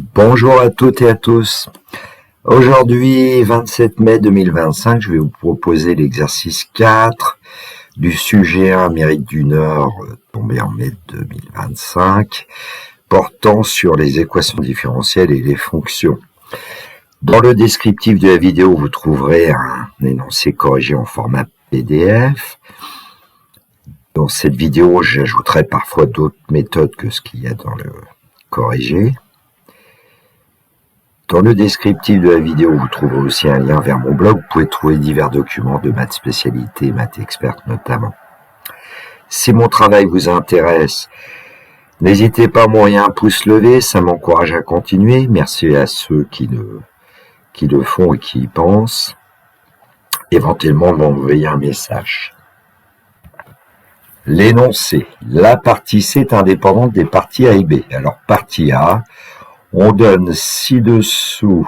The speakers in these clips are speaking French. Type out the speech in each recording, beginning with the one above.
Bonjour à toutes et à tous. Aujourd'hui, 27 mai 2025, je vais vous proposer l'exercice 4 du sujet 1 Amérique du Nord, tombé en mai 2025, portant sur les équations différentielles et les fonctions. Dans le descriptif de la vidéo, vous trouverez un énoncé corrigé en format PDF. Dans cette vidéo, j'ajouterai parfois d'autres méthodes que ce qu'il y a dans le corrigé. Dans le descriptif de la vidéo, vous trouverez aussi un lien vers mon blog. Vous pouvez trouver divers documents de maths spécialité, maths experte notamment. Si mon travail vous intéresse, n'hésitez pas à m'envoyer un pouce levé, ça m'encourage à continuer. Merci à ceux qui le font et qui y pensent. Éventuellement, m'envoyer un message. L'énoncé. La partie C est indépendante des parties A et B. Alors, partie A, on donne ci-dessous,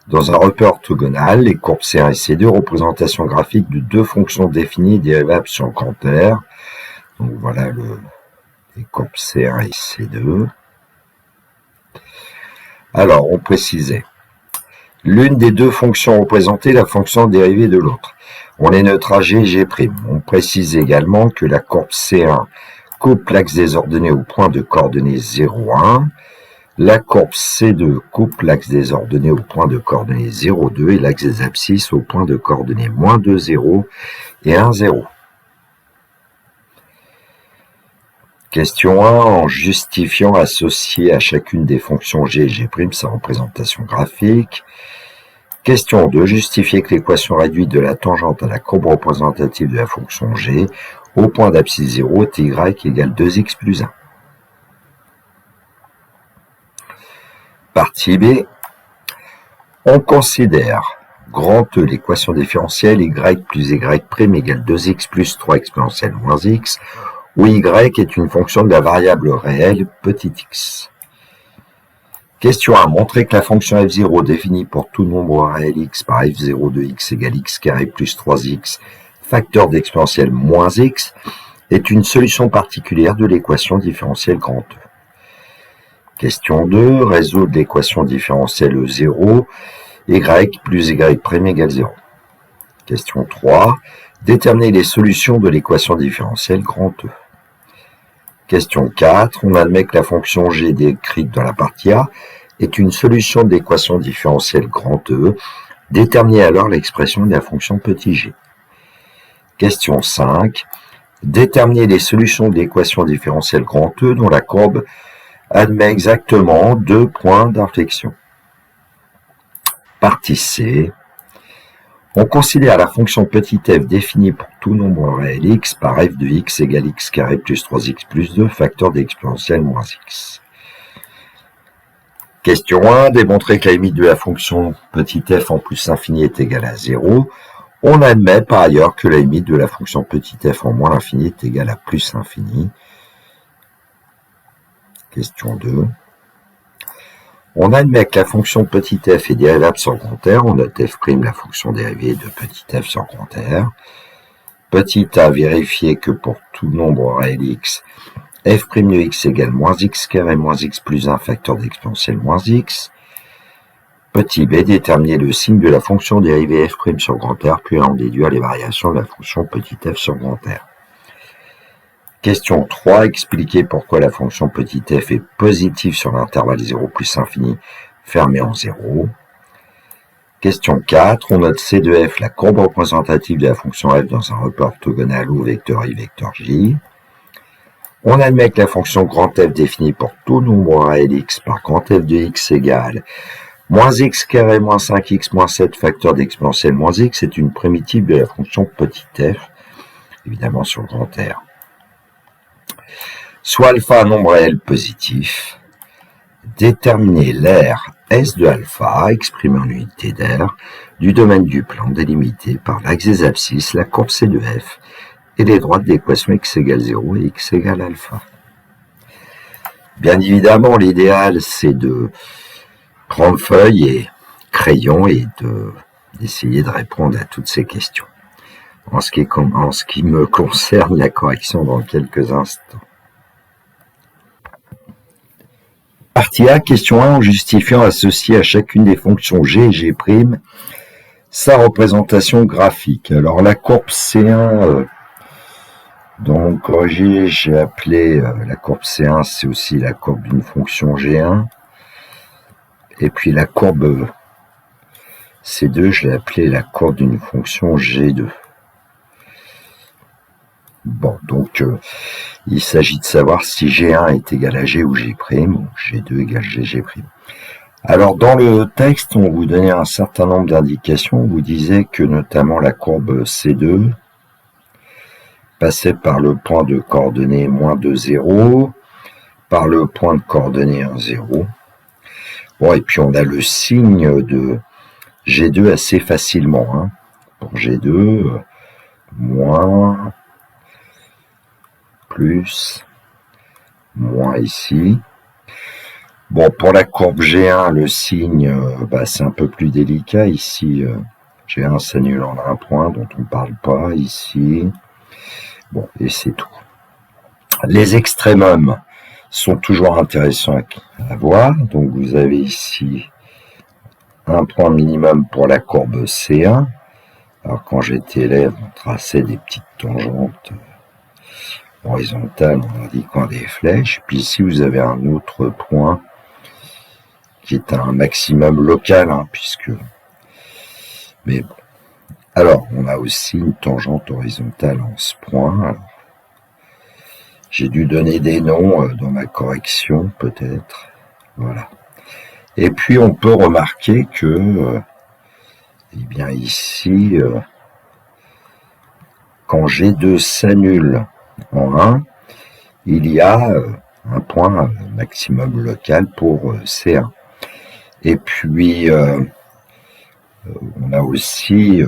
dans un repère orthogonal, les courbes C1 et C2, représentation graphique de deux fonctions définies dérivables sur grand R. Donc voilà les courbes C1 et C2. Alors, on précisait. L'une des deux fonctions représentées, la fonction dérivée de l'autre. On les notera G et G'. On précise également que la courbe C1 coupe l'axe des ordonnées au point de coordonnées 0, 1. La courbe C2 coupe l'axe des ordonnées au point de coordonnées 0, 2 et l'axe des abscisses au point de coordonnées -2, 0 et 1, 0. Question 1. En justifiant associer à chacune des fonctions G et G' sa représentation graphique. Question 2. Justifier que l'équation réduite de la tangente à la courbe représentative de la fonction G au point d'abscisse 0 est y égale 2x plus 1. Partie B. On considère grand E l'équation différentielle y plus y' égale 2x plus 3 exponentielle moins x, où y est une fonction de la variable réelle petit x. Question 1. Montrer que la fonction f0 définie pour tout nombre réel x par f0 de x égale x carré plus 3x facteur d'exponentielle moins x est une solution particulière de l'équation différentielle grand E. Question 2. Résoudre l'équation différentielle E0, y plus y' égale 0. Question 3. Déterminer les solutions de l'équation différentielle grand E. Question 4. On admet que la fonction G décrite dans la partie A est une solution de l'équation différentielle grand E. Déterminer alors l'expression de la fonction petit g. Question 5. Déterminer les solutions de l'équation différentielle grand E dont la courbe admet exactement deux points d'inflexion. Partie C. On considère la fonction petit f définie pour tout nombre réel x par f de x égale x carré plus 3x plus 2 facteur d'exponentielle moins x. Question 1. Démontrer que la limite de la fonction petit f en plus infini est égale à 0. On admet par ailleurs que la limite de la fonction petit f en moins infini est égale à plus infini. Question 2. On admet que la fonction petit f est dérivable sur grand R. On note f', la fonction dérivée de petit f sur grand R. Petit a, vérifier que pour tout nombre réel x, f' de x égale moins x carré moins x plus 1 facteur d'exponentielle moins x. Petit b, déterminer le signe de la fonction dérivée f' sur grand R, puis en déduire les variations de la fonction petit f sur grand R. Question 3. Expliquer pourquoi la fonction petit f est positive sur l'intervalle 0 plus infini fermé en 0. Question 4. On note C de f la courbe représentative de la fonction f dans un repère orthogonal ou vecteur i vecteur j. On admet que la fonction grand f définie pour tout nombre réel x par grand f de x égale moins x carré moins 5x moins 7 facteur d'exponentielle moins x est une primitive de la fonction petit f, évidemment sur grand R. Soit alpha un nombre réel positif, déterminer l'aire S de alpha, exprimé en unité d'aire, du domaine du plan délimité par l'axe des abscisses, la courbe C de f, et les droites d'équation x égale 0 et x égale alpha. Bien évidemment, l'idéal, c'est de prendre feuille et crayon et d'essayer de répondre à toutes ces questions. En ce qui me concerne, la correction dans quelques instants. Partie A, question 1, en justifiant associer à chacune des fonctions g et g' sa représentation graphique. Alors la courbe C1, donc corrigé, j'ai appelé la courbe C1, c'est aussi la courbe d'une fonction G1. Et puis la courbe C2, je l'ai appelée la courbe d'une fonction G2. Bon, donc il s'agit de savoir si G1 est égal à G ou G', ou G2 égale G'. Alors dans le texte, on vous donnait un certain nombre d'indications. On vous disait que notamment la courbe C2 passait par le point de coordonnées -2, 0, par le point de coordonnées 1, 0. Bon, et puis on a le signe de G2 assez facilement. Hein. Pour G2, moins, plus, moins ici. Bon, pour la courbe G1, le signe, c'est un peu plus délicat. Ici, G1 s'annule en un point dont on ne parle pas. Ici, bon, et c'est tout. Les extrémums sont toujours intéressants à voir. Donc, vous avez ici un point minimum pour la courbe C1. Alors, quand j'étais élève, on traçait des petites tangentes horizontales en indiquant des flèches. Puis ici, vous avez un autre point qui est un maximum local, hein, puisque... Mais bon. Alors, on a aussi une tangente horizontale en ce point. J'ai dû donner des noms dans ma correction, peut-être. Voilà. Et puis, on peut remarquer que, eh bien, ici, quand G2 s'annule en 1, il y a un point maximum local pour C1. Et puis, on a aussi,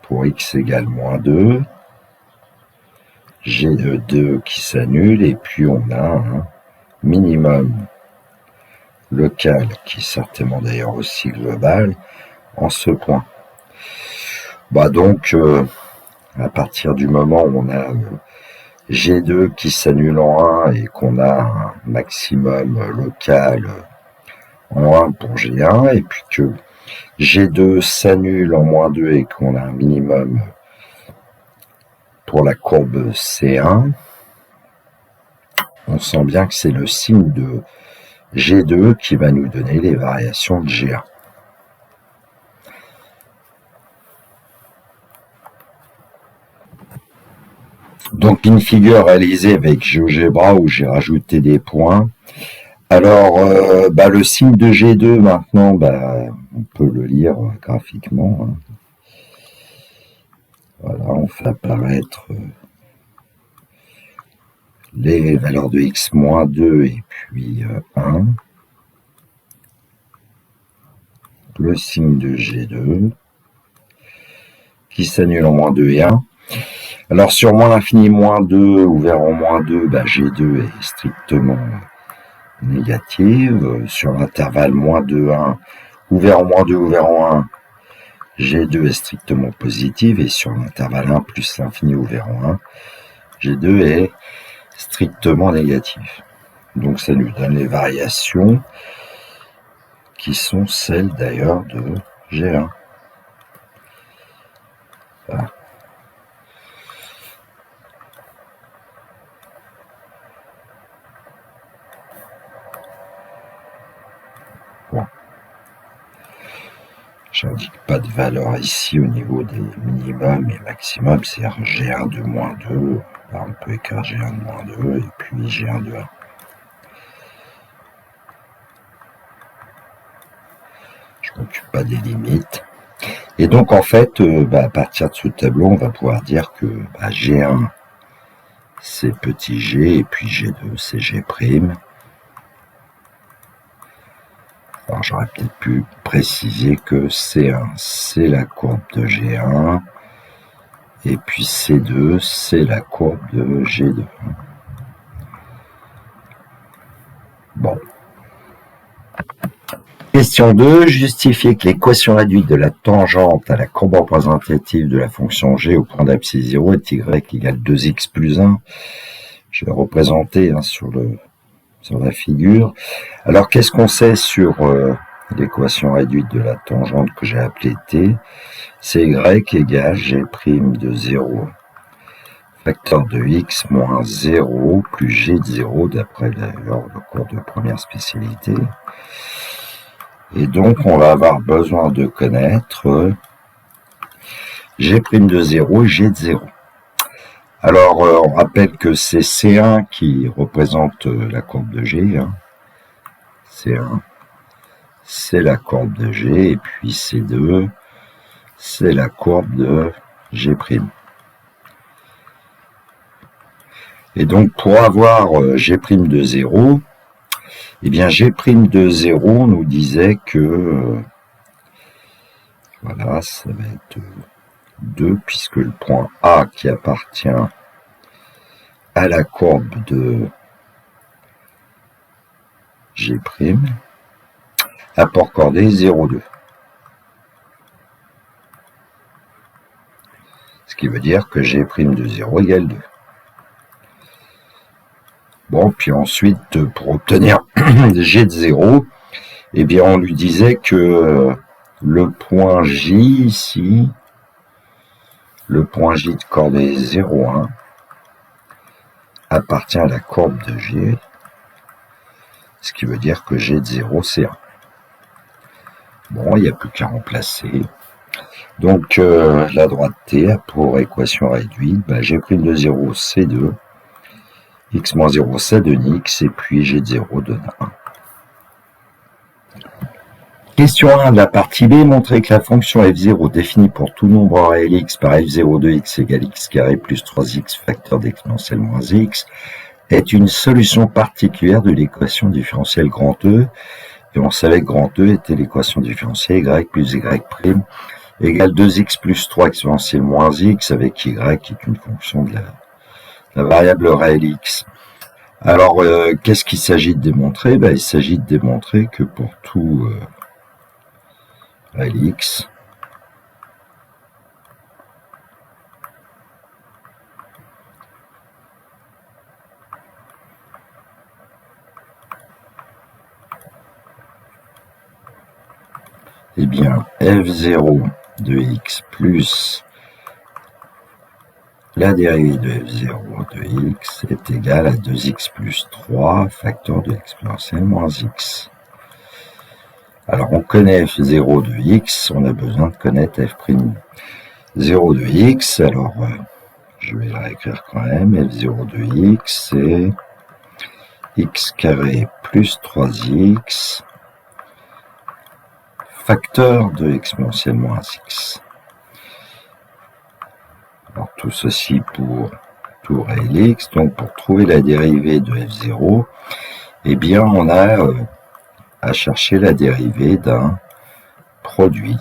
pour x égale -2, G2 qui s'annule, et puis on a un minimum local, qui est certainement d'ailleurs aussi global, en ce point. Donc, à partir du moment où on a G2 qui s'annule en 1 et qu'on a un maximum local en 1 pour G1, et puis que G2 s'annule en -2 et qu'on a un minimum pour la courbe C1, on sent bien que c'est le signe de G2 qui va nous donner les variations de G1. Donc une figure réalisée avec GeoGebra où j'ai rajouté des points. Alors, le signe de G2, maintenant, on peut le lire graphiquement. Hein. Voilà, on fait apparaître les valeurs de x -2 et puis 1. Le signe de G2 qui s'annule en -2 et 1. Alors, sur moins l'infini -2, ouvert en -2, G2 est strictement négative. Sur l'intervalle -2, 1, ouvert en -2, ouvert en 1, G2 est strictement positive. Et sur l'intervalle 1 plus l'infini ouvert en 1, G2 est strictement négatif. Donc ça nous donne les variations qui sont celles d'ailleurs de G1. Voilà. Bon. J'indique pas de valeur ici au niveau des minimums et maximums, c'est-à-dire G1 de -2. Là, on peut écrire G1 de -2 et puis G1 de 1. Je ne m'occupe pas des limites. Et donc, en fait, à partir de ce tableau, on va pouvoir dire que G1, c'est petit g, et puis G2, c'est G'. Alors, j'aurais peut-être pu préciser que C1, c'est la courbe de G1, et puis C2, c'est la courbe de G2. Bon. Question 2. Justifier que l'équation réduite de la tangente à la courbe représentative de la fonction g au point d'abscisse 0 est y égale 2x plus 1. Je vais représenter sur le sur la figure. Alors, qu'est-ce qu'on sait sur l'équation réduite de la tangente que j'ai appelée T? C'est y égale g' de 0 facteur de x moins 0 plus g de 0 d'après le cours de première spécialité. Et donc, on va avoir besoin de connaître g' de 0 et g de 0. Alors, on rappelle que c'est C1 qui représente la courbe de G. C1, c'est la courbe de G, et puis C2, c'est la courbe de G'. Et donc, pour avoir g' de 0, eh bien, g' de 0 nous disait que, voilà, ça va être 2, puisque le point A qui appartient à la courbe de g' a pour coordonnée 0, 2. Ce qui veut dire que g' de 0 égale 2. Bon, puis ensuite, pour obtenir g de 0, eh bien, on lui disait que le point J ici, le point J de coordonnée 0, 1, appartient à la courbe de G, ce qui veut dire que g de 0, c'est 1. Bon, il n'y a plus qu'à remplacer. Donc, la droite T a pour équation réduite, g' de 0, c'est 2. X moins 0, ça donne X, et puis G de 0 donne 1. Question 1 de la partie B, montrer que la fonction f0 définie pour tout nombre réel x par f0 de x égale x carré plus 3x facteur d'exponentielle moins x est une solution particulière de l'équation différentielle grand E. Et on savait que grand E était l'équation différentielle y plus y' égale 2x plus 3 exponentielle moins x avec y qui est une fonction de la variable réelle x. Alors, qu'est-ce qu'il s'agit de démontrer? Il s'agit de démontrer que pour tout réel x, eh bien, f0 de x plus la dérivée de f0 de x est égale à 2x plus 3 facteur de l'exponentielle moins x. Alors, on connaît f0 de x, on a besoin de connaître f'0 de x. Alors, je vais le réécrire quand même. f0 de x, c'est x carré plus 3x facteur de l'exponentielle moins x. Alors, tout ceci pour tout réel x. Donc, pour trouver la dérivée de f0, eh bien, on a à chercher la dérivée d'un produit.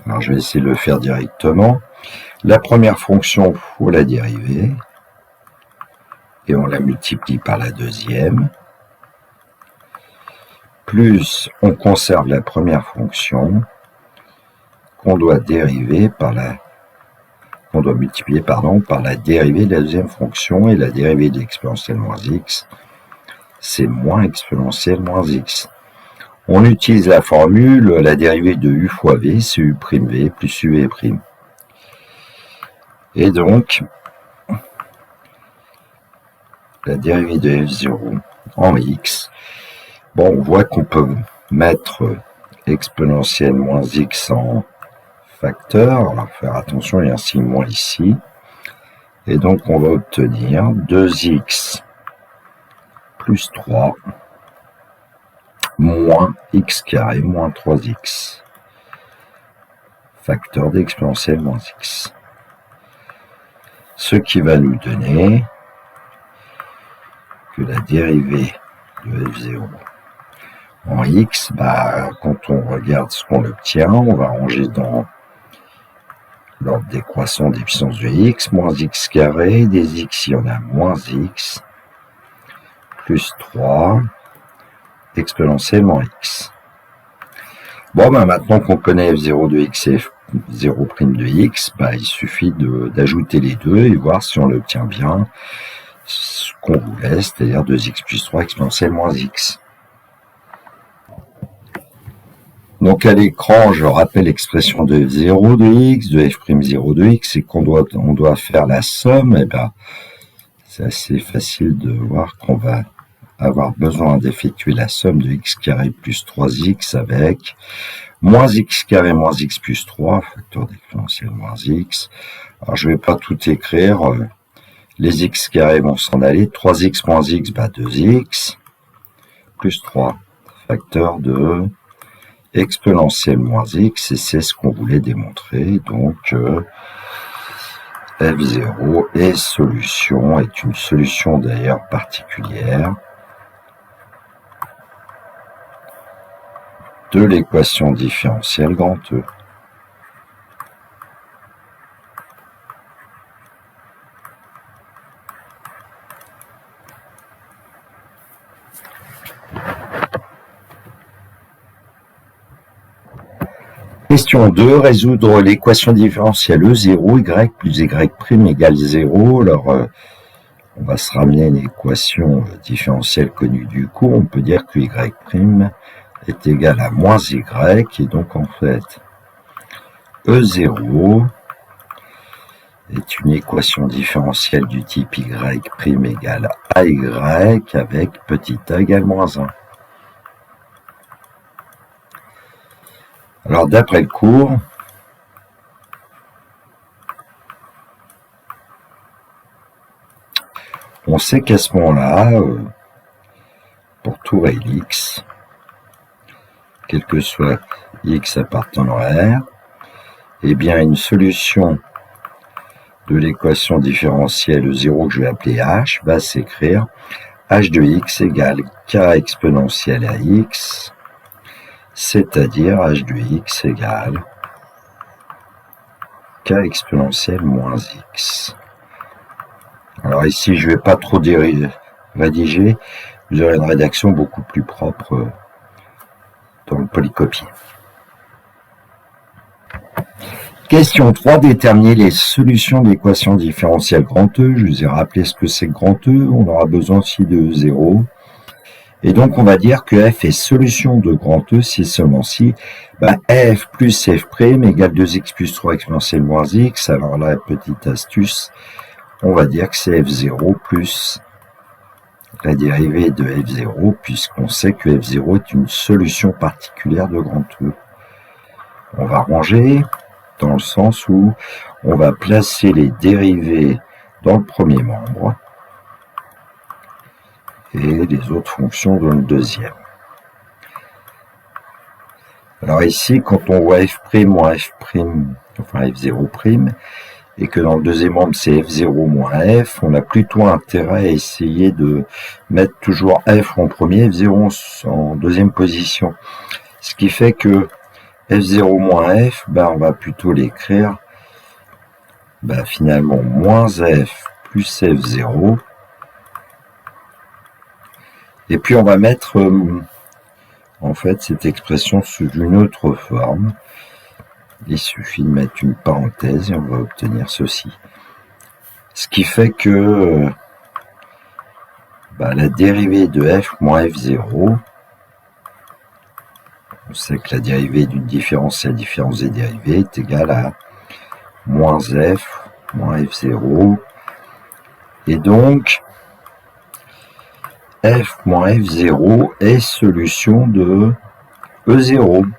Alors, je vais essayer de le faire directement. La première fonction, il faut la dériver. Et on la multiplie par la deuxième. Plus, on conserve la première fonction qu'on doit dériver par la on doit multiplier par la dérivée de la deuxième fonction, et la dérivée de l'exponentielle moins x, c'est moins exponentielle moins x. On utilise la formule, la dérivée de u fois v, c'est u' v plus uv'. Et donc, la dérivée de f0 en x, bon, on voit qu'on peut mettre exponentielle moins x en facteur, on va faire attention, il y a un signe moins ici, et donc on va obtenir 2x plus 3 moins x carré moins 3x facteur d'exponentielle moins x, ce qui va nous donner que la dérivée de f0 en x, quand on regarde ce qu'on obtient, on va ranger dans l'ordre décroissant des puissances de x, moins x carré, des x, il y en a moins x, plus 3, exponentielle moins x. Bon, maintenant qu'on connaît f0 de x et f0' de x, il suffit d'ajouter les deux et voir si on l'obtient bien. ce qu'on voulait, c'est-à-dire 2x plus 3 exponentielle moins x. Donc à l'écran, je rappelle l'expression de f0 de x, de f'0 de x, et qu'on doit faire la somme. Et ben, c'est assez facile de voir qu'on va avoir besoin d'effectuer la somme de x carré plus 3x avec moins x carré moins x plus 3, facteur d'exponentielle moins x. Alors je ne vais pas tout écrire, les x carrés vont s'en aller, 3x moins x, 2x, plus 3, facteur de exponentielle moins x, et c'est ce qu'on voulait démontrer. Donc f0 est une solution d'ailleurs particulière de l'équation différentielle grand E. Question 2, résoudre l'équation différentielle E0, y plus y' égale 0. Alors, on va se ramener à une équation différentielle connue du cours. On peut dire que y' est égal à moins y, et donc en fait, E0 est une équation différentielle du type y' égale AY avec petit a égale moins 1. Alors, d'après le cours, on sait qu'à ce moment-là, pour tout réel x, quel que soit x appartenant à R, eh bien, une solution de l'équation différentielle 0 que je vais appeler h va s'écrire h de x égale k exponentielle à x, c'est-à-dire h de x égale k exponentielle moins x. Alors ici, je ne vais pas trop rédiger, vous aurez une rédaction beaucoup plus propre dans le polycopier. Question 3, déterminer les solutions de l'équation différentielle grand E. Je vous ai rappelé ce que c'est grand E, on aura besoin aussi de 0. Et donc, on va dire que f est solution de grand E si seulement si f plus f' égale 2x plus 3 exponentielle moins x. Alors là, petite astuce, on va dire que c'est f0 plus la dérivée de f0, puisqu'on sait que f0 est une solution particulière de grand E. On va ranger dans le sens où on va placer les dérivées dans le premier membre et les autres fonctions dans le deuxième. Alors ici, quand on voit f' moins f', enfin f0', et que dans le deuxième membre c'est f0 moins f, on a plutôt intérêt à essayer de mettre toujours f en premier, f0 en deuxième position. Ce qui fait que f0 moins f, on va plutôt l'écrire finalement moins f plus f0. Et puis on va mettre en fait cette expression sous une autre forme. Il suffit de mettre une parenthèse et on va obtenir ceci. Ce qui fait que la dérivée de f moins f0, on sait que la dérivée d'une différence à la différence des dérivées est égale à moins f moins f0. Et donc, f moins f0 est solution de E0.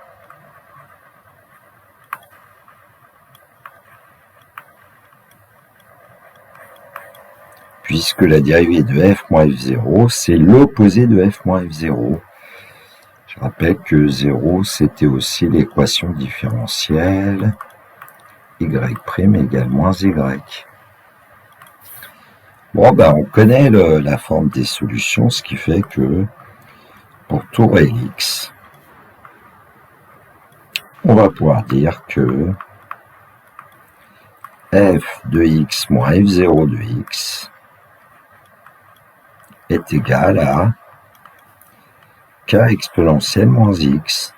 Puisque la dérivée de f moins f0, c'est l'opposé de f moins f0. Je rappelle que 0, c'était aussi l'équation différentielle y' égale moins y. Bon, on connaît la forme des solutions, ce qui fait que pour tout réel x, on va pouvoir dire que f de x moins f0 de x est égal à k exponentielle moins x.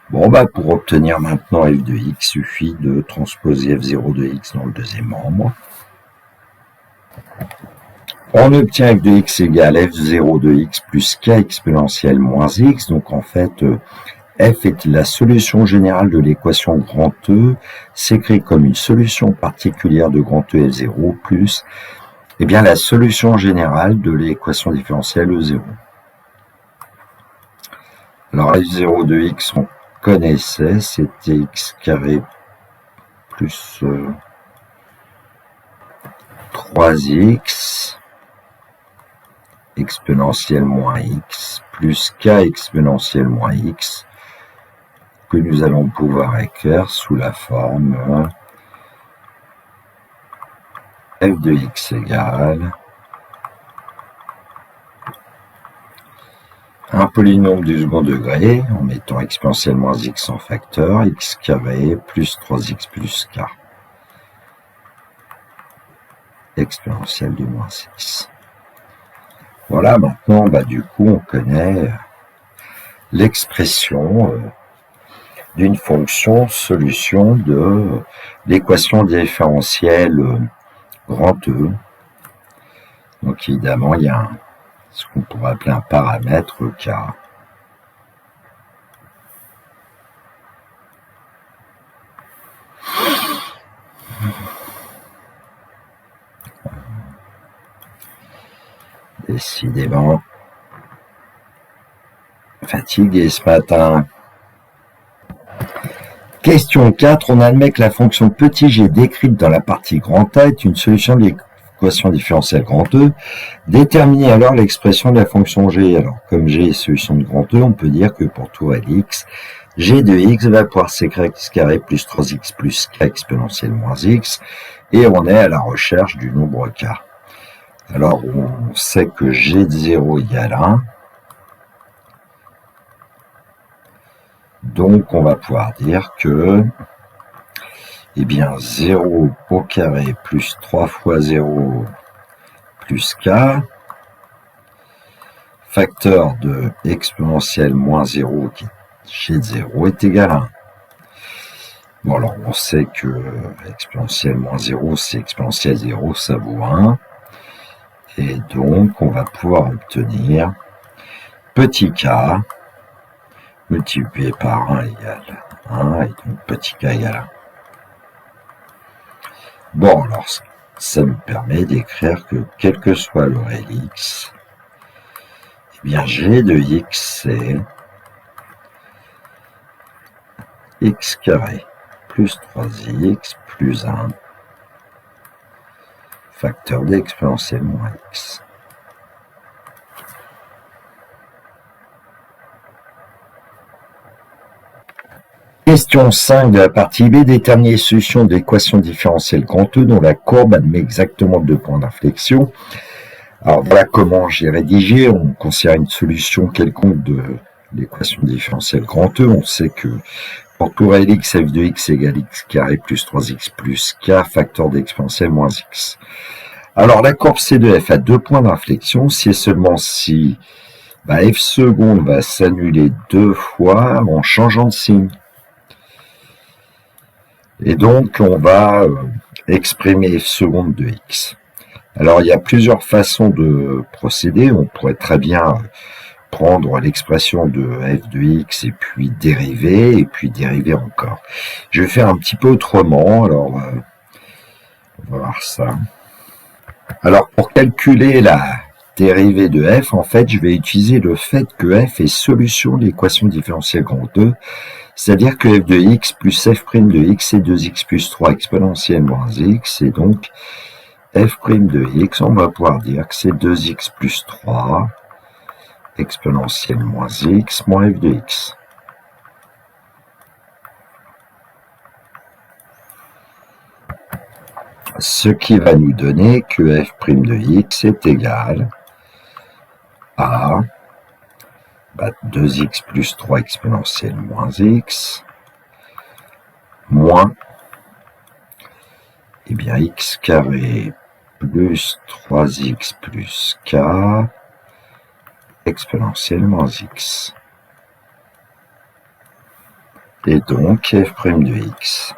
Bon, pour obtenir maintenant f de x, il suffit de transposer f0 de x dans le deuxième membre. On obtient f de x égale f0 de x plus k exponentielle moins x. Donc en fait, f est la solution générale de l'équation grand E, s'écrit comme une solution particulière de grand E F0 plus la solution générale de l'équation différentielle E0. Alors f0 de x, on connaissait, c'était x carré plus 3x exponentielle moins x plus k exponentielle moins x que nous allons pouvoir écrire sous la forme f de x égale un polynôme du second degré en mettant exponentielle moins x en facteur, x carré plus 3x plus k exponentielle de moins x. Voilà, maintenant, du coup, on connaît l'expression d'une fonction solution de l'équation différentielle grand E. Donc, évidemment, il y a ce qu'on pourrait appeler un paramètre K. Décidément fatigué ce matin. Question 4. On admet que la fonction petit g décrite dans la partie grand A est une solution de l'équation différentielle grand E. Déterminez alors l'expression de la fonction g. Alors, comme g est solution de grand E, on peut dire que pour tout L x, g de x va pouvoir s'écrire x carré plus 3x plus k exponentielle moins x. Et on est à la recherche du nombre k. Alors, on sait que g de 0 égale 1. Donc, on va pouvoir dire que 0 au carré plus 3 fois 0 plus k, facteur de exponentielle moins 0 qui est g de 0 est égal à 1. Bon, alors, on sait que exponentielle moins 0, c'est exponentielle 0, ça vaut 1. Et donc, on va pouvoir obtenir petit k multiplié par 1 égale 1, et donc petit k égale 1. Bon, alors, ça nous permet d'écrire que, quel que soit le L x, g de x, c'est x carré plus 3x plus 1, facteur d'exponentielle moins x. Question 5 de la partie B, déterminer les solutions de l'équation différentielle grand E dont la courbe admet exactement 2 points d'inflexion. Alors voilà comment j'ai rédigé. On considère une solution quelconque de l'équation différentielle grand E. On sait que pour tout L x, f de x égale x carré plus 3x plus k, facteur d'exponentielle moins x. Alors la courbe C de f a 2 points d'inflexion si et seulement si f seconde va s'annuler 2 fois en changeant de signe. Et donc, on va exprimer f seconde de x. Alors, il y a plusieurs façons de procéder. On pourrait très bien prendre l'expression de f de x et puis dériver encore. Je vais faire un petit peu autrement. Alors, on va voir ça. Alors, pour calculer la dérivée de f, en fait, je vais utiliser le fait que f est solution de l'équation différentielle grand E. C'est-à-dire que f de x plus f' de x est 2x plus 3 exponentielle moins x, et donc f' de x, on va pouvoir dire que c'est 2x plus 3 exponentielle moins x moins f de x. Ce qui va nous donner que f' de x est égal à 2x plus 3 exponentielle moins x moins x carré plus 3x plus k exponentielle moins x. Et donc f' de x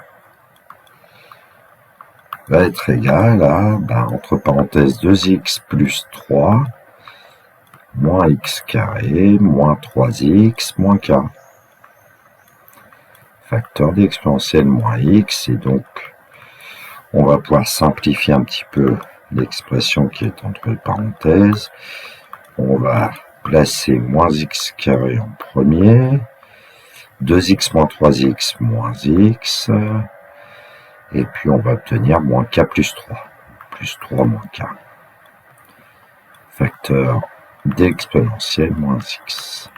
va être égal à, entre parenthèses, 2x plus 3 moins x carré moins 3x moins k. Facteur d'exponentielle moins x, et donc on va pouvoir simplifier un petit peu l'expression qui est entre parenthèses. On va placer moins x carré en premier, 2x moins 3x moins x, et puis on va obtenir moins k plus 3 moins k. Facteur d'exponentielle moins x.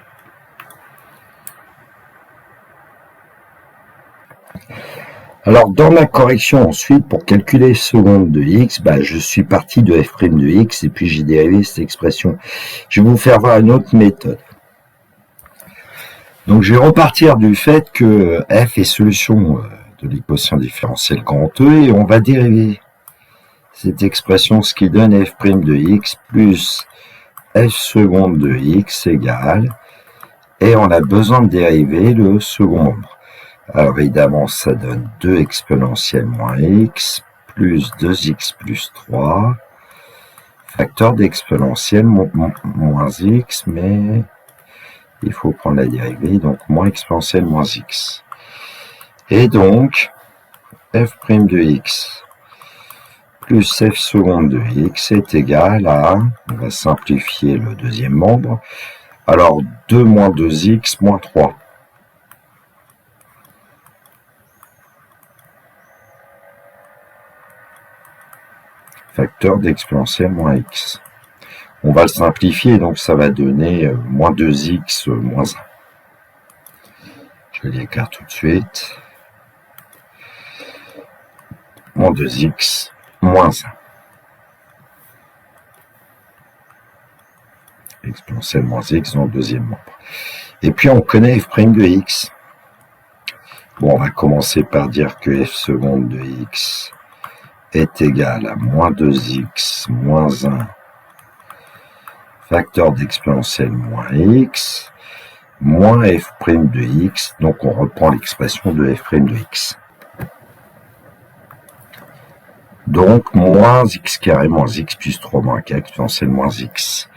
Alors, dans ma correction ensuite, pour calculer seconde de x, je suis parti de f' de x et puis j'ai dérivé cette expression. Je vais vous faire voir une autre méthode. Donc, je vais repartir du fait que f est solution de l'équation différentielle grand E et on va dériver cette expression, ce qui donne f' de x plus f seconde de x égale, et on a besoin de dériver le second nombre. Alors évidemment, ça donne 2 exponentielle moins x plus 2x plus 3, facteur d'exponentielle moins x, mais il faut prendre la dérivée, donc moins exponentielle moins x. Et donc, f' de x plus f seconde de x est égal à, on va simplifier le deuxième membre, alors 2 moins 2x moins 3. Facteur d'exponentielle moins x. On va le simplifier, donc ça va donner moins 2x moins 1. Je l'écarte tout de suite. Moins 2x moins 1. Exponentielle moins x dans le deuxième membre. Et puis on connaît f' de x. Bon, on va commencer par dire que f seconde de x est égal à moins 2x moins 1 facteur d'exponentielle moins x moins f' de x, donc on reprend l'expression de f' de x. Donc moins x carré moins x plus 3 moins k exponentielle moins x.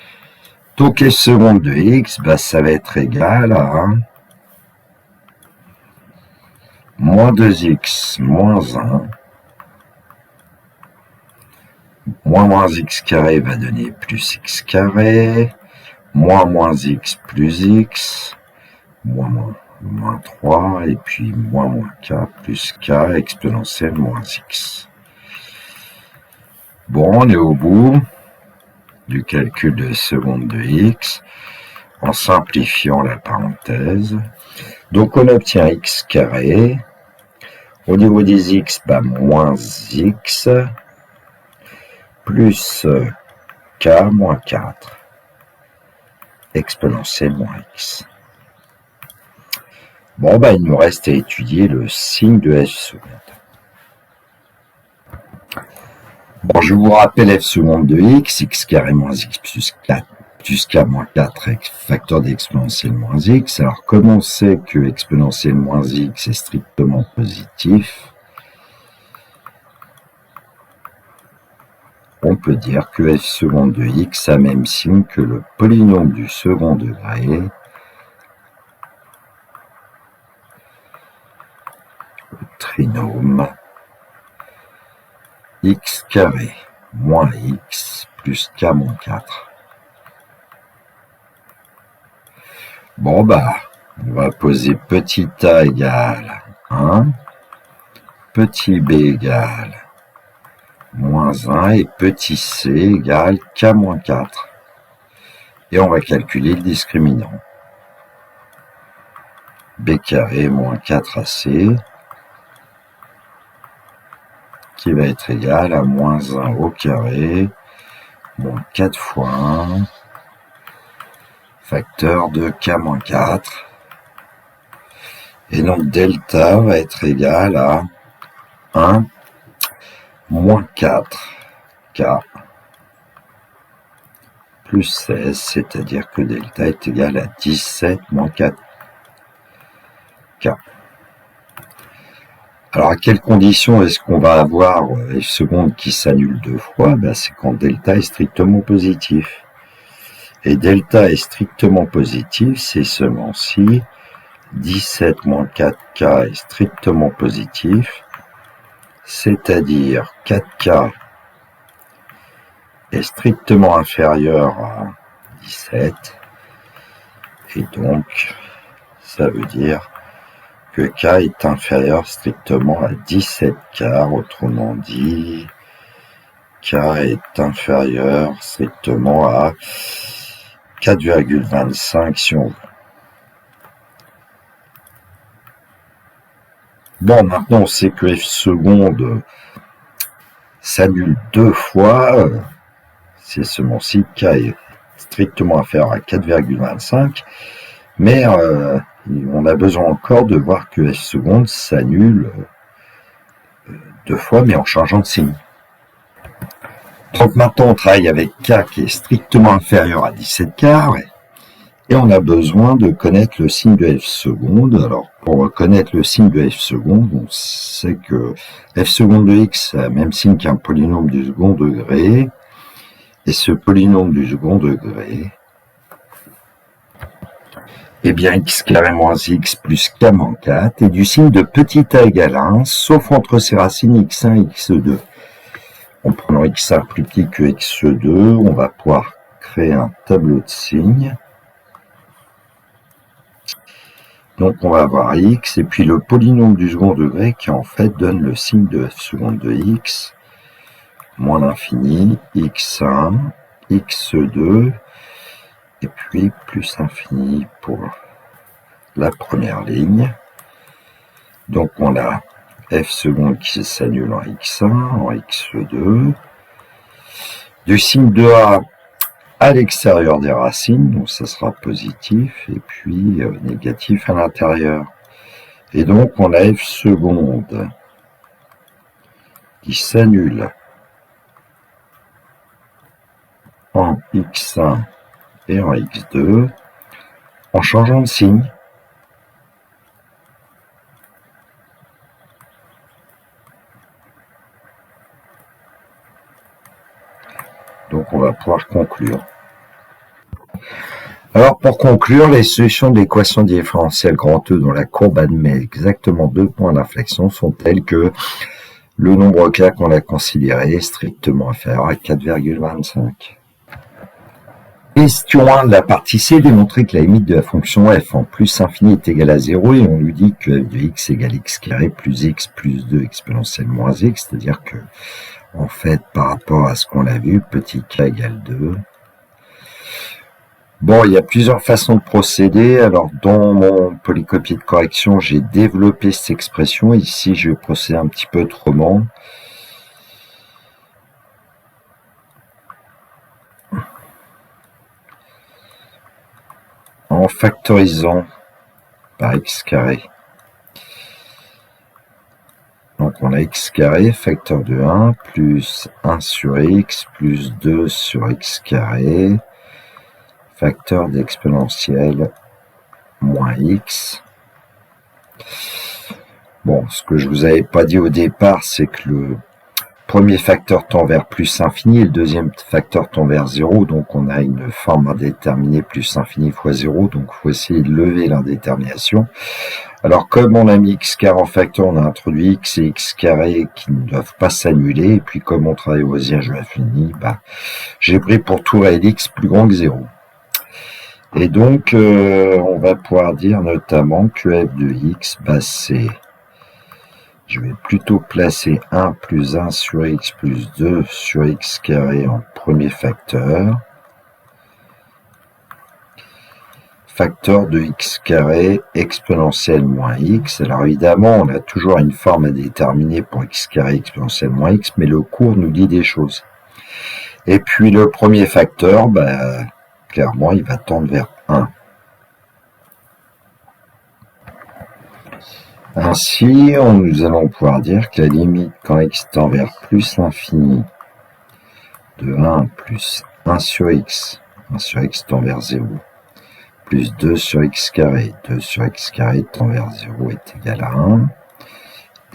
Donc f seconde de x, ça va être égal à moins 2x moins 1 moins x carré va donner plus x carré, moins x plus x, moins 3, et puis moins k plus k exponentielle moins x. Bon, on est au bout du calcul de seconde de x, en simplifiant la parenthèse. Donc on obtient x carré, au niveau des x, moins x, plus k moins 4, exponentielle moins x. Bon, il nous reste à étudier le signe de f seconde. Bon, je vous rappelle f seconde de x carré moins x plus 4, plus k moins 4, facteur d'exponentielle moins x. Alors, comme on sait que exponentielle moins x est strictement positif, on peut dire que f seconde de x a même signe que le polynôme du second degré, le trinôme x carré moins x plus k moins 4. Bon, on va poser petit a égale 1, petit b égale moins 1 et petit c égale k moins 4. Et on va calculer le discriminant. B carré moins 4ac qui va être égal à moins 1 au carré moins 4 fois 1 facteur de k moins 4. Et donc delta va être égal à 1 moins 4k plus 16, c'est-à-dire que delta est égal à 17 moins 4k. Alors, à quelles conditions est-ce qu'on va avoir f seconde qui s'annule deux fois? C'est quand delta est strictement positif. Et delta est strictement positif, c'est seulement si 17 moins 4K est strictement positif, c'est-à-dire 4K est strictement inférieur à 17, et donc ça veut dire que K est inférieur strictement à 17K, autrement dit, K est inférieur strictement à 4,25 si on veut. Bon, maintenant on sait que f seconde s'annule deux fois, c'est seulement si K est strictement inférieur à 4,25, mais on a besoin encore de voir que f seconde s'annule deux fois, mais en changeant de signe. Donc maintenant on travaille avec K qui est strictement inférieur à 17K, et on a besoin de connaître le signe de f seconde. Alors pour connaître le signe de f seconde, on sait que f seconde de x a le même signe qu'un polynôme du second degré, et ce polynôme du second degré, eh bien x carré moins x plus k moins 4 est du signe de petit a égale 1, sauf entre ses racines x1 et x2. En prenant x1 plus petit que x2, on va pouvoir créer un tableau de signes. Donc on va avoir x, et puis le polynôme du second degré qui en fait donne le signe de f seconde de x, moins l'infini, x1, x2, et puis plus infini pour la première ligne. Donc on a f seconde qui s'annule en x1, en x2, du signe de a à l'extérieur des racines, donc ça sera positif, et puis négatif à l'intérieur. Et donc on a f seconde qui s'annule en x1 et en x2 en changeant de signe. Donc on va pouvoir conclure. Alors pour conclure, les solutions de l'équation différentielle grand E dont la courbe admet exactement deux points d'inflexion sont telles que le nombre K qu'on a considéré est strictement inférieur à 4,25. Question 1 de la partie C, démontrer que la limite de la fonction f en plus infini est égale à 0 et on lui dit que f de x égale x carré plus x plus 2 exponentielle moins x, c'est-à-dire que en fait par rapport à ce qu'on a vu, petit k égale 2. Bon, il y a plusieurs façons de procéder. Alors, dans mon polycopier de correction, j'ai développé cette expression. Ici, je vais procéder un petit peu autrement. En factorisant par x carré. Donc, on a x carré, facteur de 1, plus 1 sur x, plus 2 sur x carré, facteur d'exponentielle moins x. Bon, ce que je vous avais pas dit au départ, c'est que le premier facteur tend vers plus infini et le deuxième facteur tend vers 0. Donc, on a une forme indéterminée plus infini fois 0. Donc, il faut essayer de lever l'indétermination. Alors, comme on a mis x carré en facteur, on a introduit x et x carré qui ne doivent pas s'annuler. Et puis, comme on travaille au voisinage de l'infini, j'ai pris pour tout réel x plus grand que 0. Et donc, on va pouvoir dire notamment que f de x, c'est, je vais plutôt placer 1 plus 1 sur x plus 2 sur x carré en premier facteur. Facteur de x carré exponentielle moins x. Alors évidemment, on a toujours une forme à déterminer pour x carré exponentielle moins x, mais le cours nous dit des choses. Et puis le premier facteur, clairement, il va tendre vers 1. Ainsi, nous allons pouvoir dire que la limite quand x tend vers plus l'infini de 1 plus 1 sur x tend vers 0, plus 2 sur x carré, 2 sur x carré tend vers 0 est égal à 1.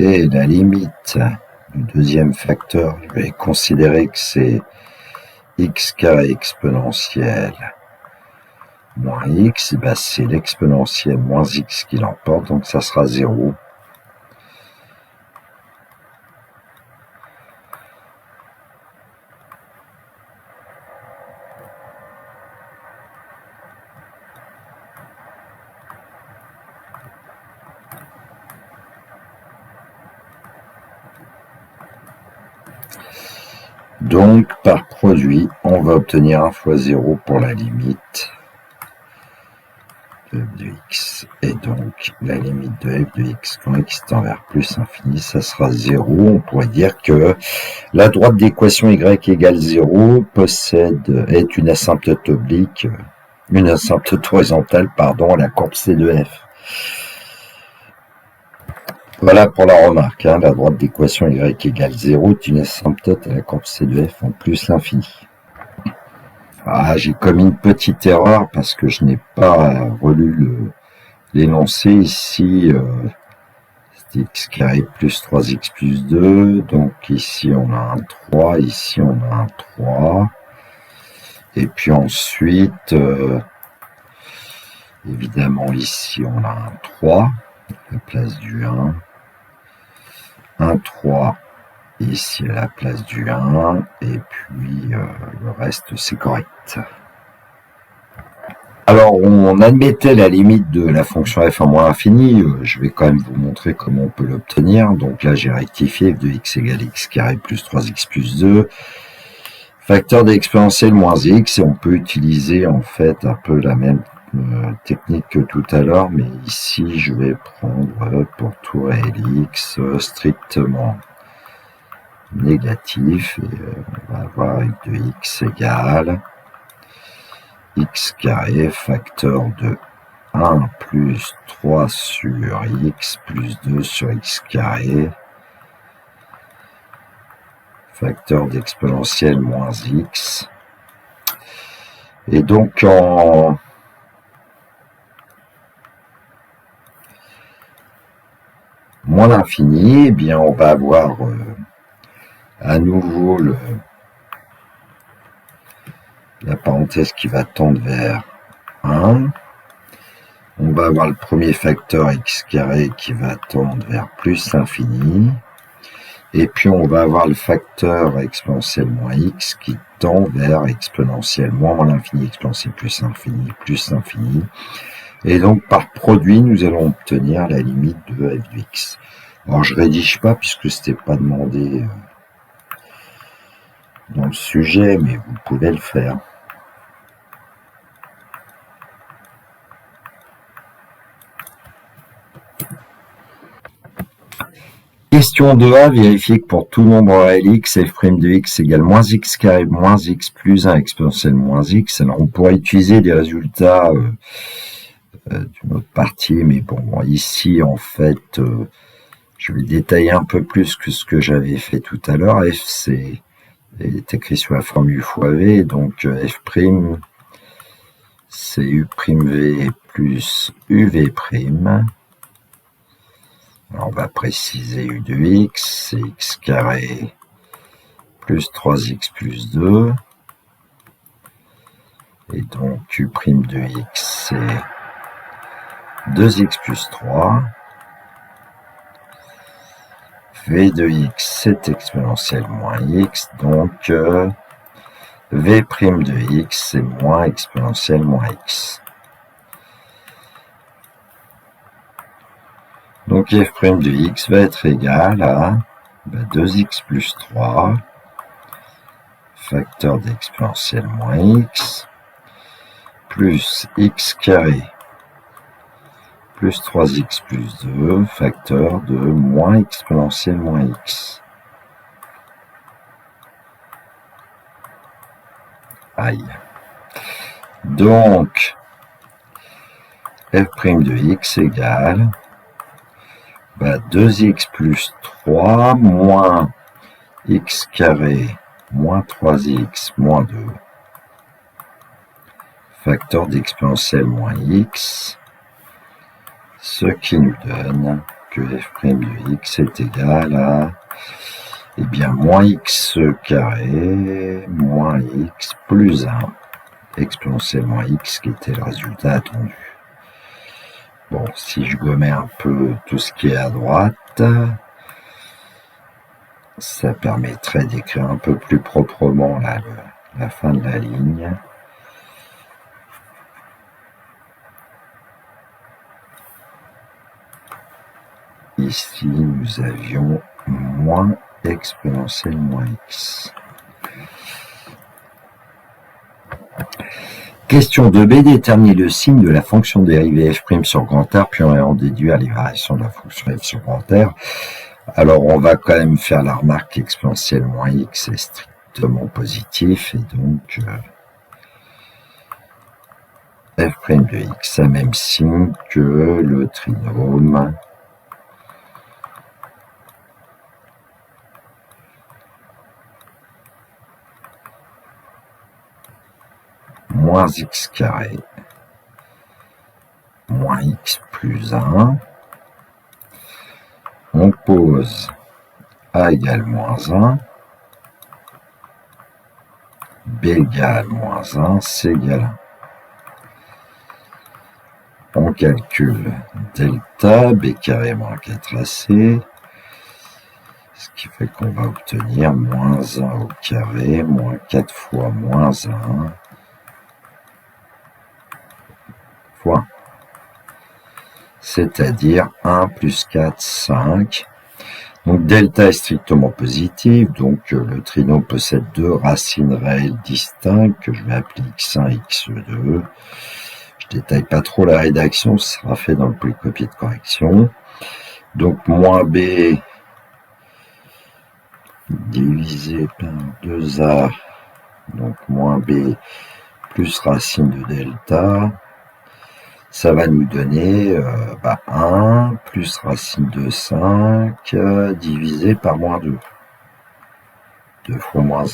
Et la limite du deuxième facteur, je vais considérer que c'est x carré exponentiel moins x, ben c'est l'exponentielle moins x qui l'emporte, donc ça sera 0. Donc, par produit, on va obtenir 1 fois 0 pour la limite de f de x. Et donc, la limite de f de x quand x tend vers plus infini, ça sera 0. On pourrait dire que la droite d'équation y égale 0 est une asymptote oblique, une asymptote horizontale, pardon, à la courbe C de f. Voilà pour la remarque, hein, la droite d'équation y égale 0 est une asymptote à la courbe C de f en plus l'infini. Ah, j'ai commis une petite erreur parce que je n'ai pas relu l'énoncé ici. C'est x carré plus 3x plus 2. Donc ici on a un 3, ici on a un 3. Et puis ensuite, évidemment ici on a un 3 à la place du 1. Un 3 ici à la place du 1, et puis le reste c'est correct. Alors on admettait la limite de la fonction f en moins infini, je vais quand même vous montrer comment on peut l'obtenir. Donc là j'ai rectifié, f de x égale x carré plus 3x plus 2, facteur d'exponentielle moins x, et on peut utiliser en fait un peu la même technique que tout à l'heure, mais ici je vais prendre pour tout réel x strictement négatif, et on va avoir f de x égale x carré facteur de 1 plus 3 sur x plus 2 sur x carré facteur d'exponentielle moins x. Et donc en moins l'infini, eh bien on va avoir à nouveau la parenthèse qui va tendre vers 1. On va avoir le premier facteur x carré qui va tendre vers plus l'infini. Et puis on va avoir le facteur exponentielle moins x qui tend vers exponentielle moins l'infini, exponentielle plus l'infini. Et donc par produit, nous allons obtenir la limite de f de x. Alors je rédige pas puisque c'était pas demandé dans le sujet, mais vous pouvez le faire. Question 2a, vérifier que pour tout nombre réel x, f' de x égale moins x carré moins x plus 1 exponentielle moins x. Alors on pourrait utiliser des résultats d'une autre partie, mais bon, ici en fait, je vais détailler un peu plus que ce que j'avais fait tout à l'heure. F est écrit sous la forme u fois v, donc f' c'est u'v plus uv'. Alors on va préciser u de x, c'est x carré plus 3x plus 2. Et donc u' de x, c'est 2x plus 3. V de x, c'est exponentielle moins x. Donc v' de x, c'est moins exponentielle moins x. Donc f' de x va être égal à 2x plus 3, facteur d'exponentielle moins x, plus x carré plus 3x plus 2, facteur de moins exponentielle moins x. Aïe. Donc, f' de x égale 2x plus 3 moins x carré moins 3x moins 2, facteur d'exponentielle moins x, ce qui nous donne que f' de x est égal à, eh bien, moins x carré moins x plus 1 exponentielle moins x qui était le résultat attendu. Bon, si je gommais un peu tout ce qui est à droite, ça permettrait d'écrire un peu plus proprement là, la fin de la ligne. Ici, nous avions moins exponentielle moins x. Question 2b, déterminer le signe de la fonction dérivée f' sur grand R, puis en déduire les variations de la fonction f sur grand R. Alors, on va quand même faire la remarque qu'exponentielle moins x est strictement positif, et donc f' de x a même signe que le trinôme moins x carré moins x plus 1. On pose a égale moins 1, b égale moins 1, c égale 1. On calcule delta, b carré moins 4ac, ce qui fait qu'on va obtenir moins 1 au carré, moins 4 fois moins 1, fois, c'est-à-dire 1 plus 4, 5. Donc delta est strictement positif, donc le trinôme possède deux racines réelles distinctes que je vais appeler x1 et x2. Je détaille pas trop la rédaction, ce sera fait dans le polycopier de correction. Donc moins b divisé par 2a, donc moins b plus racine de delta, ça va nous donner 1 plus racine de 5 divisé par moins 2. 2 fois moins 1.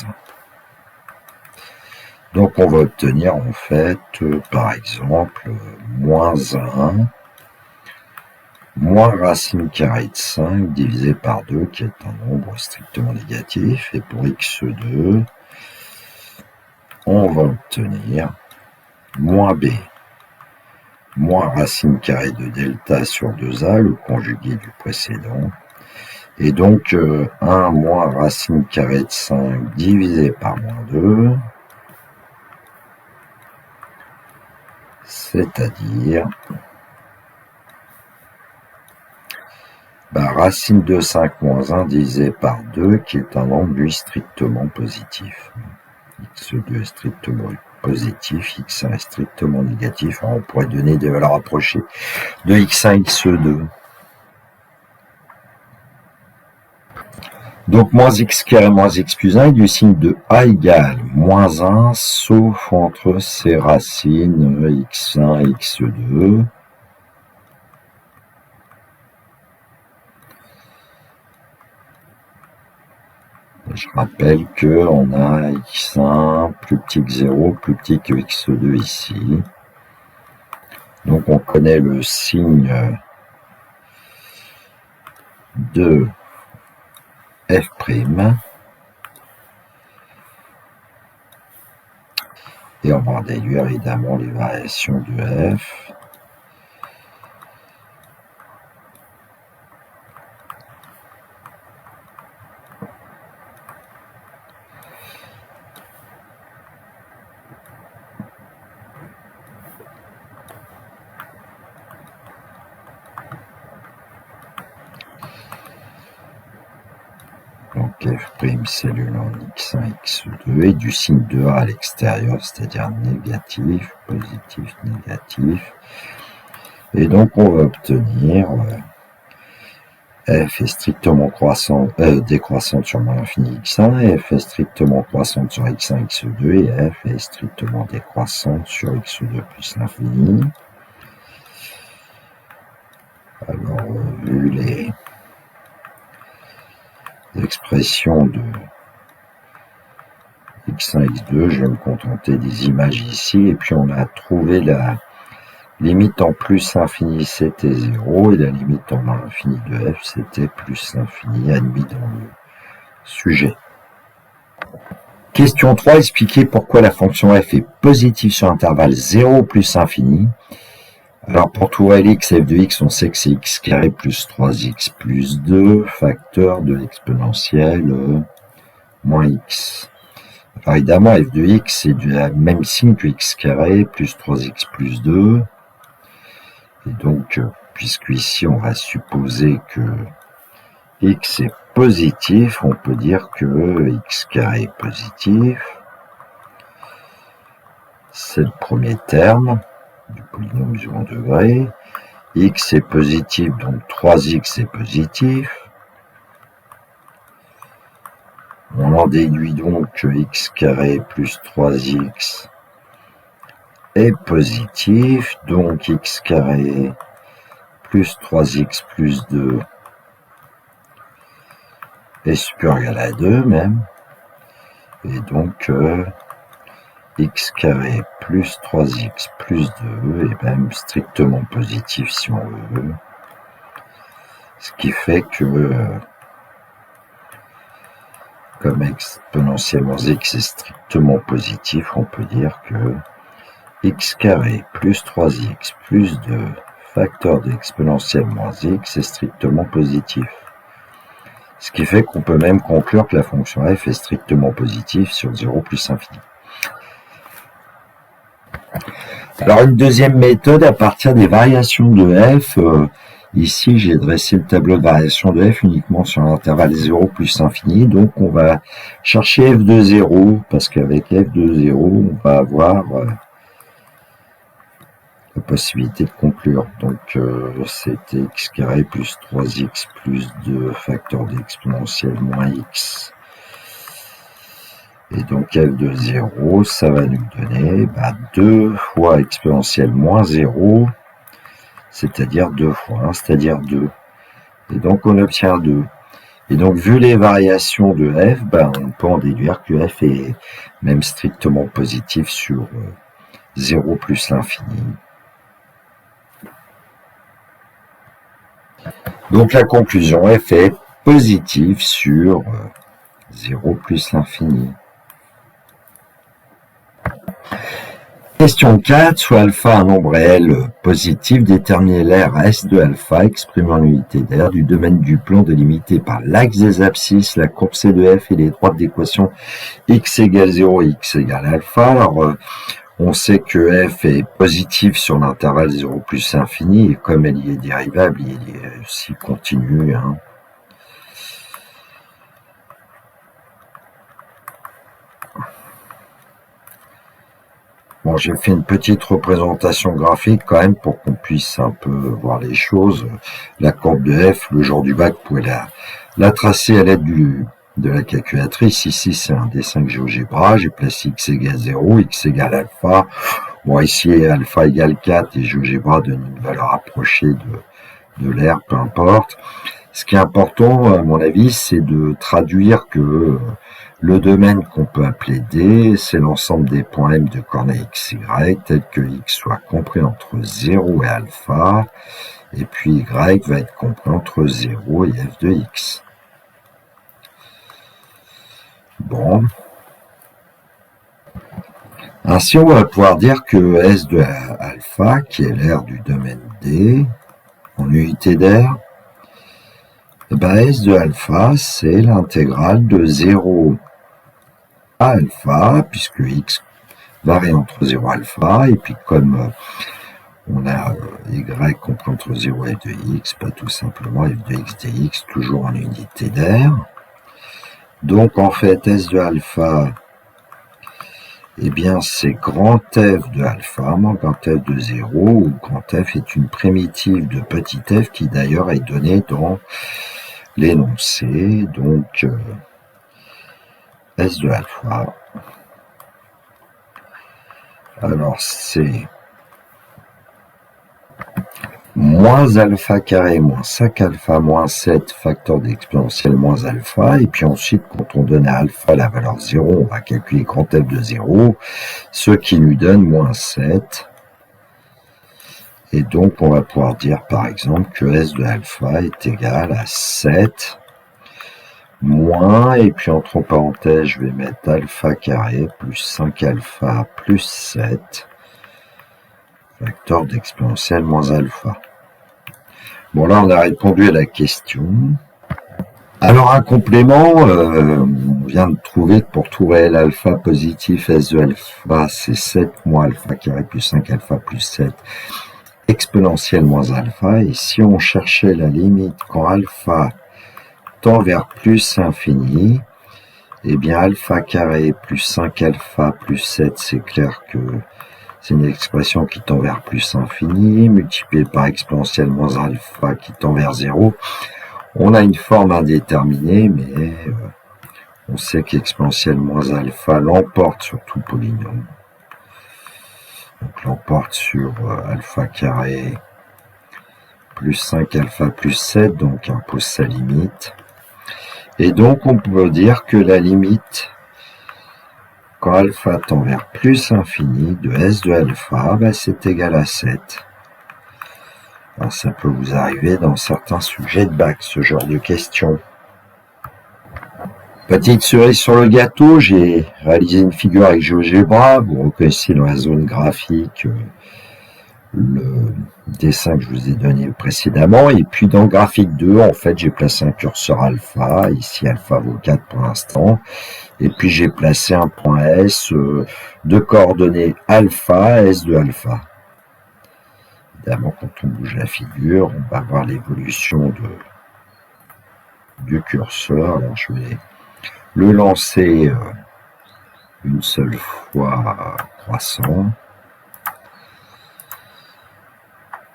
Donc on va obtenir en fait, par exemple, moins 1 moins racine carrée de 5 divisé par 2, qui est un nombre strictement négatif. Et pour x2, on va obtenir moins b moins racine carrée de delta sur 2a, le conjugué du précédent. Et donc 1 moins racine carrée de 5 divisé par moins 2, c'est-à-dire racine de 5 moins 1 divisé par 2, qui est un nombre lui strictement positif. x2 est strictement positif, x1 est strictement négatif. Alors on pourrait donner des valeurs approchées de x1 et x2. Donc moins x carré moins x plus 1 est du signe de a égale moins 1, sauf entre ces racines x1 et x2. Je rappelle qu'on a x1 plus petit que 0, plus petit que x2 ici. Donc on connaît le signe de f'. Et on va en déduire évidemment les variations de f. Donc f' cellule en x1, x2 et du signe de a à l'extérieur, c'est-à-dire négatif, positif, négatif. Et donc on va obtenir f est strictement décroissante sur moins l'infini x1, f est strictement croissante sur x1, x2, et f est strictement décroissante sur x2 plus l'infini. Alors, vu les expressions de x1, x2, je vais me contenter des images ici, et puis on a trouvé limite en plus infini c'était 0 et la limite en moins infini de f c'était plus l'infini admis dans le sujet. Question 3, expliquer pourquoi la fonction f est positive sur l'intervalle 0 plus infini. Alors pour tout réel x, f de x, on sait que c'est x carré plus 3x plus 2, facteur de l'exponentielle moins x. Alors évidemment, f de x, c'est du même signe que x carré plus 3x plus 2. Et donc, puisque ici on va supposer que x est positif, on peut dire que x carré est positif. C'est le premier terme du polynôme du second degré. X est positif, donc 3x est positif. On en déduit donc que x carré plus 3x est positif, donc x carré plus 3x plus 2 est supérieur ou égal à 2 même. Et donc x carré plus 3x plus 2 est même strictement positif si on veut. Ce qui fait que comme exponentielle moins x est strictement positif, on peut dire que x carré plus 3x plus 2 facteur de l'exponentielle moins x est strictement positif. Ce qui fait qu'on peut même conclure que la fonction f est strictement positive sur 0 plus infini. Alors une deuxième méthode à partir des variations de f, ici j'ai dressé le tableau de variation de f uniquement sur l'intervalle 0 plus infini, donc on va chercher f de 0, parce qu'avec f de 0 on va avoir la possibilité de conclure. Donc c'était x carré plus 3x plus 2 facteur d'exponentielle moins x. Et donc f de 0, ça va nous donner 2 fois exponentielle moins 0, c'est-à-dire 2 fois 1, c'est-à-dire 2. Et donc on obtient 2. Et donc vu les variations de f, on peut en déduire que f est même strictement positif sur 0 plus l'infini. Donc la conclusion, f est positive sur 0 plus l'infini. Question 4, soit alpha un nombre réel positif, déterminez l'aire S de alpha exprimé en unité d'aire du domaine du plan délimité par l'axe des abscisses, la courbe C de f et les droites d'équation x égale 0 et x égale alpha. Alors on sait que f est positif sur l'intervalle 0 plus infini, et comme elle y est dérivable, il est aussi continu. Bon, j'ai fait une petite représentation graphique quand même pour qu'on puisse un peu voir les choses. La courbe de f, le jour du bac, vous pouvez la tracer à l'aide de la calculatrice. Ici, c'est un dessin que GeoGebra. J'ai placé x égale 0, x égale alpha. Bon, ici, alpha égale 4 et GeoGebra donne une valeur approchée de l'aire, peu importe. Ce qui est important, à mon avis, c'est de traduire que le domaine qu'on peut appeler D, c'est l'ensemble des points M de coordonnées x, y, tel que x soit compris entre 0 et alpha, et puis y va être compris entre 0 et f de x. Bon. Ainsi, on va pouvoir dire que S de alpha, qui est l'aire du domaine D, en unité d'aire, S de alpha, c'est l'intégrale de 0 à alpha, puisque x varie entre 0 et alpha, et puis comme on a y compris entre 0 et f de x, tout simplement f de x dx, toujours en unité d'aire. Donc en fait, S de alpha, eh bien c'est grand f de alpha moins grand f de 0, où grand f est une primitive de petit f qui d'ailleurs est donnée dans l'énoncé, donc S de alpha. Alors c'est moins alpha carré moins 5 alpha moins 7 facteur d'exponentielle moins alpha, et puis ensuite quand on donne à alpha la valeur 0, on va calculer grand f de 0, ce qui nous donne moins 7 Et donc, on va pouvoir dire, par exemple, que S de alpha est égal à 7 moins, et puis entre parenthèses, je vais mettre alpha carré plus 5 alpha plus 7, facteur d'exponentielle moins alpha. Bon, là, on a répondu à la question. Alors, un complément, on vient de trouver que pour tout réel alpha positif, S de alpha, c'est 7 moins alpha carré plus 5 alpha plus 7, exponentielle moins alpha. Et si on cherchait la limite quand alpha tend vers plus infini, eh bien alpha carré plus 5 alpha plus 7, c'est clair que c'est une expression qui tend vers plus infini, multipliée par exponentielle moins alpha qui tend vers 0. On a une forme indéterminée, mais on sait qu'exponentielle moins alpha l'emporte sur tout polynôme. Donc l'emporte sur alpha carré plus 5 alpha plus 7, donc impose sa limite. Et donc on peut dire que la limite, quand alpha tend vers plus infini de S de alpha, c'est égal à 7. Alors ça peut vous arriver dans certains sujets de bac, ce genre de questions. Petite cerise sur le gâteau, j'ai réalisé une figure avec GeoGebra. Vous reconnaissez dans la zone graphique le dessin que je vous ai donné précédemment. Et puis dans le graphique 2, en fait, j'ai placé un curseur alpha. Ici, alpha vaut 4 pour l'instant. Et puis j'ai placé un point S de coordonnées alpha, S de alpha. Évidemment, quand on bouge la figure, on va voir l'évolution du curseur. Alors je vais le lancer une seule fois croissant.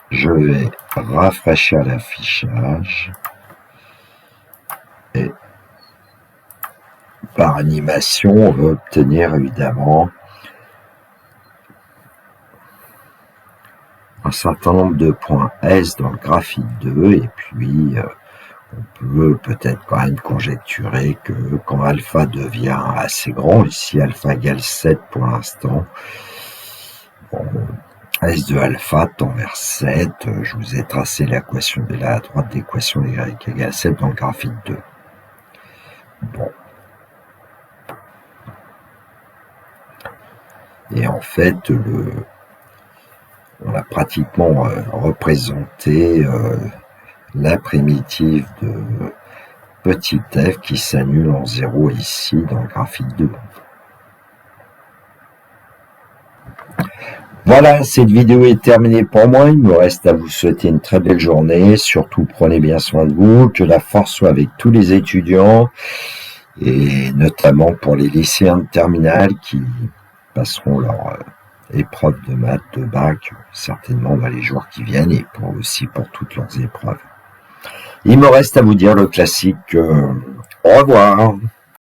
Je vais rafraîchir l'affichage et par animation, on va obtenir évidemment un certain nombre de points S dans le graphique 2 et puis on peut peut-être quand même conjecturer que quand alpha devient assez grand, ici alpha égale 7 pour l'instant, bon, S de alpha tend vers 7, je vous ai tracé l'équation de la droite d'équation y égale 7 dans le graphique 2. Bon. Et en fait, on a pratiquement représenté la primitive de petit f qui s'annule en 0 ici dans le graphique 2. Voilà, cette vidéo est terminée pour moi. Il me reste à vous souhaiter une très belle journée. Surtout, prenez bien soin de vous. Que la force soit avec tous les étudiants et notamment pour les lycéens de terminale qui passeront leur épreuve de maths, de bac, certainement dans les jours qui viennent et aussi pour toutes leurs épreuves. Il me reste à vous dire le classique au revoir.